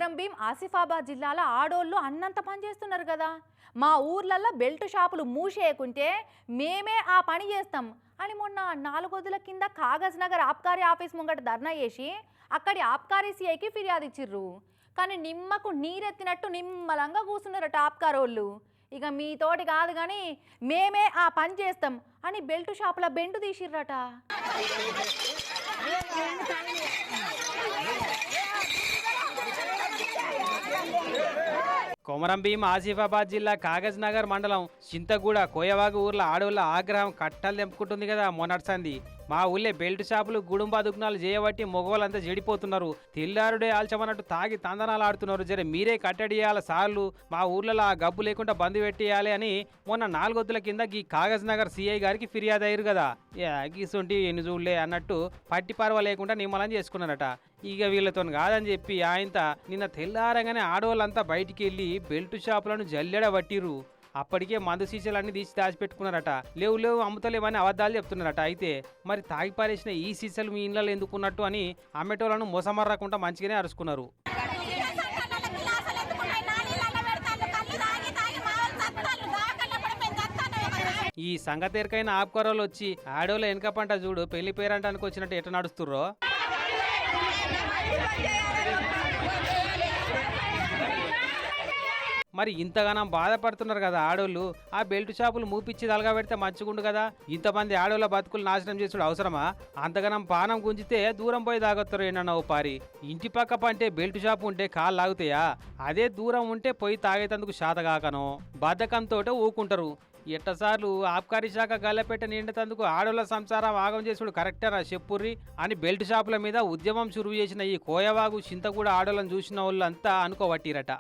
కొమరంభీం ఆసిఫాబాద్ జిల్లాలో ఆడోళ్ళు అన్నంత పని చేస్తున్నారు కదా. మా ఊర్లలో బెల్ట్ షాపులు మూసేయకుంటే మేమే ఆ పని చేస్తాం అని మొన్న 4 రోజుల కింద కాగజ్ నగర్ ఆబ్కారీ ఆఫీస్ ముంగట ధర్నా చేసి అక్కడి ఆబ్కారీ సీఐకి ఫిర్యాదు ఇచ్చిర్రు. కానీ నిమ్మకు నీరెత్తినట్టు నిమ్మలంగా కూర్చున్నారట ఆబ్కారోళ్ళు. ఇక మీతోటి కాదు కానీ మేమే ఆ పని చేస్తాం అని బెల్ట్ షాపుల బెండు తీసిర్రట. కొమరంభీం ఆసిఫాబాద్ జిల్లా కాగజ్ నగర్ మండలం చింతగూడ కోయవాగు ఊర్ల ఆడోళ్ళ ఆగ్రహం కట్టలు తెంపుకుంటుంది కదా మొన్నటిసంది. మా ఊళ్ళే బెల్ట్ షాపులు గుడుంబా దుగ్నాలు చేయబట్టి మొగోళ్ళంతా చెడిపోతున్నారు. తెల్లారుడే ఆల్చమన్నట్టు తాగి తందనాలు ఆడుతున్నారు. జరే మీరే కట్టడియాల సార్లు మా ఊర్లలో ఆ గబ్బు లేకుండా బంద్ పెట్టేయాలి అని మొన్న 4 రోజుల కింద ఈ కాగజ్ నగర్ సిఐ గారికి ఫిర్యాదు అయ్యారు కదా. గీసుంటి ఎన్ని చూడలే అన్నట్టు పట్టి పర్వ లేకుండా నిమ్మలం చేసుకున్నారట. ఇక వీళ్ళతో కాదని చెప్పి ఆయనత నిన్న తెల్లారగానే ఆడవాళ్ళంతా బయటికి వెళ్ళి బెల్ట్ షాపులను జల్లెడ పట్టిరు. అప్పటికే మందు సీసాలన్నీ తీసి దాచిపెట్టుకున్నారట. లేవు అమ్ముతలేవని అబద్ధాలు చెప్తున్నారట. అయితే మరి తాగి పారేసిన ఈ సీసాలు మీ ఇళ్ళలో ఎందుకున్నట్టు అని అమ్మేటోళ్ళను మోసమర్రకుండా మంచిగానే అరుచుకున్నారు. ఈ సంగతేరికైన ఆపుకోరోళ్ళు వచ్చి ఆడోళ్ళ వెనక పంట చూడు పెళ్లి పేరంటానికి వచ్చినట్టు ఎట్లా నడుస్తుర్రో. మరి ఇంతగానం బాధపడుతున్నారు కదా ఆడోళ్ళు. ఆ బెల్ట్ షాపులు మూపిచ్చి తలగా పెడితే మంచిగుండు కదా. ఇంతమంది ఆడోళ్ళ బతుకులు నాశనం చేసుడు అవసరమా? అంతగానం పానం గుంజితే దూరం పోయి తాగొత్తారు ఏమన్నా ఓ పారి. ఇంటి పక్క పంటే బెల్ట్ షాపు ఉంటే కాళ్ళు లాగుతాయా? అదే దూరం ఉంటే పోయి తాగేటందుకు శాతగాకనో బద్ధకంతో ఊకుంటారు. ఎట్టసార్లు ఆబ్కారీ శాఖ గల్లపెట్ట నిండేందుకు ఆడోళ్ళ సంసారం ఆగం చేసుడు కరెక్టరా చెప్పుర్రి అని బెల్ట్ షాపుల మీద ఉద్యమం చురువు చేసిన ఈ కోయవాగు చింతగూడ ఆడోళ్ళని చూసిన వాళ్ళంతా అనుకోబట్టిరట.